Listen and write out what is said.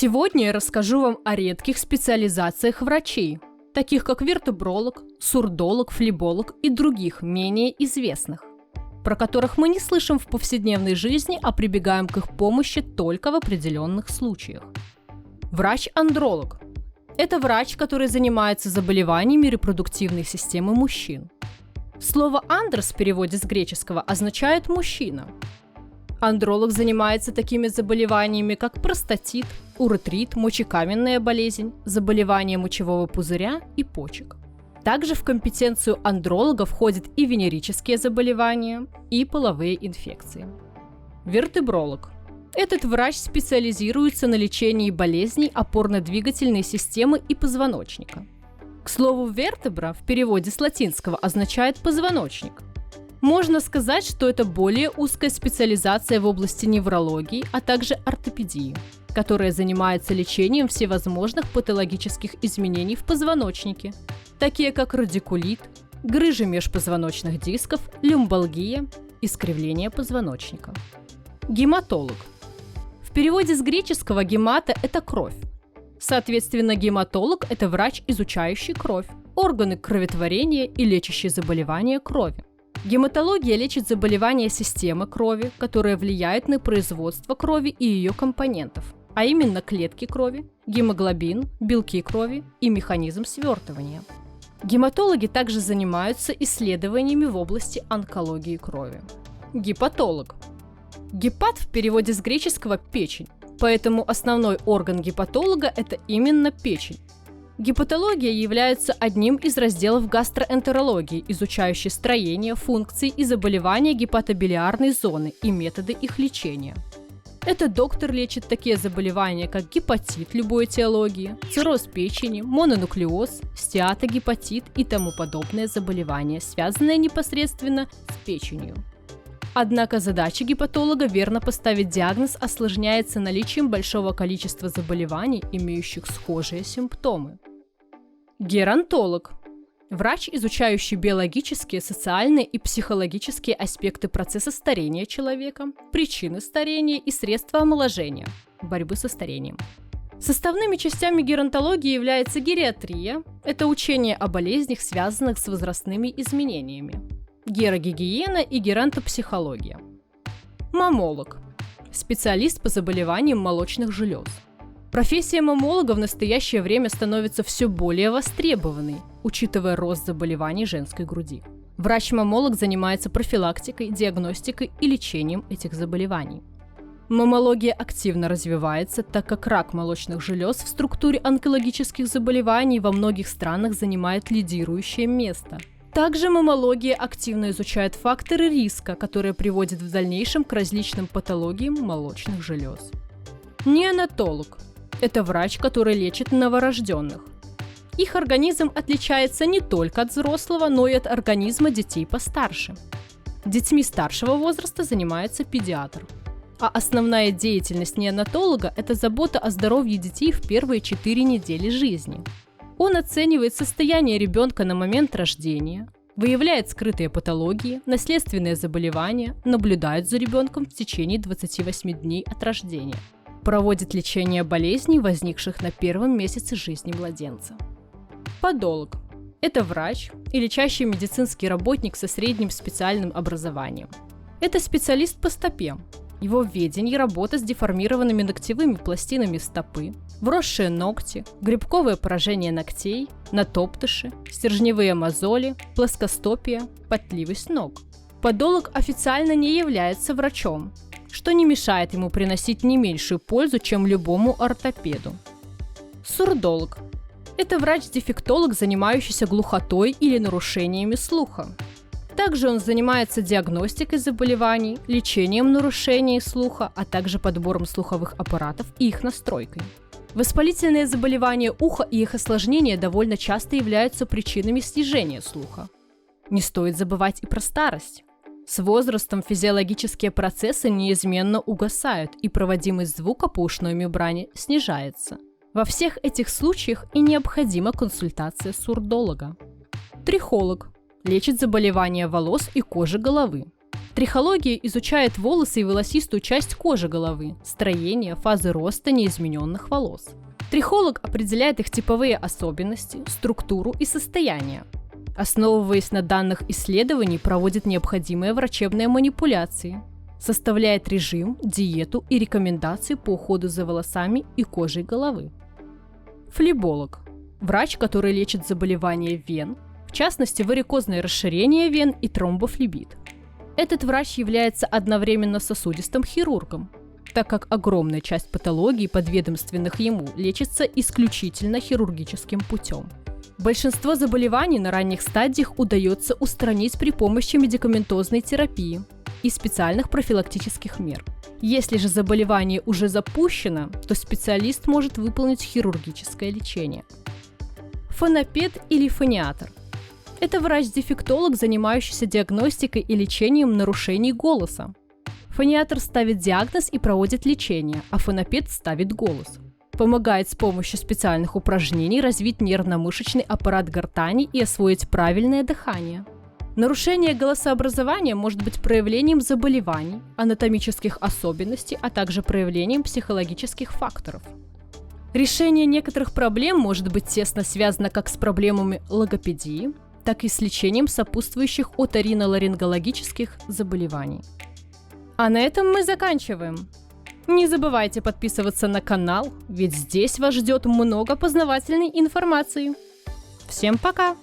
Сегодня я расскажу вам о редких специализациях врачей, таких как вертебролог, сурдолог, флеболог и других, менее известных, про которых мы не слышим в повседневной жизни, а прибегаем к их помощи только в определенных случаях. Врач-андролог – это врач, который занимается заболеваниями репродуктивной системы мужчин. Слово «андрос» в переводе с греческого означает «мужчина». Андролог занимается такими заболеваниями, как простатит, уретрит, мочекаменная болезнь, заболевания мочевого пузыря и почек. Также в компетенцию андролога входят и венерические заболевания, и половые инфекции. Вертебролог. Этот врач специализируется на лечении болезней опорно-двигательной системы и позвоночника. К слову, вертебра в переводе с латинского означает «позвоночник». Можно сказать, что это более узкая специализация в области неврологии, а также ортопедии, которая занимается лечением всевозможных патологических изменений в позвоночнике, такие как радикулит, грыжи межпозвоночных дисков, люмбалгия, искривление позвоночника. Гематолог. В переводе с греческого гемата – это кровь. Соответственно, гематолог – это врач, изучающий кровь, органы кроветворения и лечащий заболевания крови. Гематология лечит заболевания системы крови, которые влияют на производство крови и ее компонентов, а именно клетки крови, гемоглобин, белки крови и механизм свертывания. Гематологи также занимаются исследованиями в области онкологии крови. Гепатолог. Гепат в переводе с греческого – печень, поэтому основной орган гепатолога – это именно печень. Гепатология является одним из разделов гастроэнтерологии, изучающей строение, функции и заболевания гепатобилиарной зоны и методы их лечения. Этот доктор лечит такие заболевания, как гепатит любой этиологии, цирроз печени, мононуклеоз, стеатогепатит и тому подобные заболевания, связанные непосредственно с печенью. Однако задача гепатолога верно поставить диагноз осложняется наличием большого количества заболеваний, имеющих схожие симптомы. Геронтолог – врач, изучающий биологические, социальные и психологические аспекты процесса старения человека, причины старения и средства омоложения, борьбы со старением. Составными частями геронтологии является гериатрия – это учение о болезнях, связанных с возрастными изменениями, герогигиена и геронтопсихология. Маммолог – специалист по заболеваниям молочных желез. Профессия маммолога в настоящее время становится все более востребованной, учитывая рост заболеваний женской груди. Врач-маммолог занимается профилактикой, диагностикой и лечением этих заболеваний. Маммология активно развивается, так как рак молочных желез в структуре онкологических заболеваний во многих странах занимает лидирующее место. Также маммология активно изучает факторы риска, которые приводят в дальнейшем к различным патологиям молочных желез. Неонатолог – это врач, который лечит новорожденных. Их организм отличается не только от взрослого, но и от организма детей постарше. Детьми старшего возраста занимается педиатр. А основная деятельность неонатолога – это забота о здоровье детей в первые 4 недели жизни. Он оценивает состояние ребенка на момент рождения, выявляет скрытые патологии, наследственные заболевания, наблюдает за ребенком в течение 28 дней от рождения, проводит лечение болезней, возникших на первом месяце жизни младенца. Подолог – это врач и лечащий медицинский работник со средним специальным образованием. Это специалист по стопе. Его в ведении работа с деформированными ногтевыми пластинами стопы, вросшие ногти, грибковое поражение ногтей, натоптыши, стержневые мозоли, плоскостопие, потливость ног. Подолог официально не является врачом, что не мешает ему приносить не меньшую пользу, чем любому ортопеду. Сурдолог – это врач-дефектолог, занимающийся глухотой или нарушениями слуха. Также он занимается диагностикой заболеваний, лечением нарушений слуха, а также подбором слуховых аппаратов и их настройкой. Воспалительные заболевания уха и их осложнения довольно часто являются причинами снижения слуха. Не стоит забывать и про старость. С возрастом физиологические процессы неизменно угасают, и проводимость звука по ушной мембране снижается. Во всех этих случаях и необходима консультация сурдолога. Трихолог – лечит заболевания волос и кожи головы. Трихология изучает волосы и волосистую часть кожи головы, строение, фазы роста неизмененных волос. Трихолог определяет их типовые особенности, структуру и состояние. Основываясь на данных исследований, проводит необходимые врачебные манипуляции, составляет режим, диету и рекомендации по уходу за волосами и кожей головы. Флеболог – врач, который лечит заболевания вен, в частности варикозное расширение вен и тромбофлебит. Этот врач является одновременно сосудистым хирургом, так как огромная часть патологий, подведомственных ему, лечится исключительно хирургическим путем. Большинство заболеваний на ранних стадиях удается устранить при помощи медикаментозной терапии и специальных профилактических мер. Если же заболевание уже запущено, то специалист может выполнить хирургическое лечение. Фонопед или фониатор – это врач-дефектолог, занимающийся диагностикой и лечением нарушений голоса. Фониатор ставит диагноз и проводит лечение, а фонопед ставит голос. Помогает с помощью специальных упражнений развить нервно-мышечный аппарат гортани и освоить правильное дыхание. Нарушение голосообразования может быть проявлением заболеваний, анатомических особенностей, а также проявлением психологических факторов. Решение некоторых проблем может быть тесно связано как с проблемами логопедии, так и с лечением сопутствующих оториноларингологических заболеваний. А на этом мы заканчиваем. Не забывайте подписываться на канал, ведь здесь вас ждет много познавательной информации. Всем пока!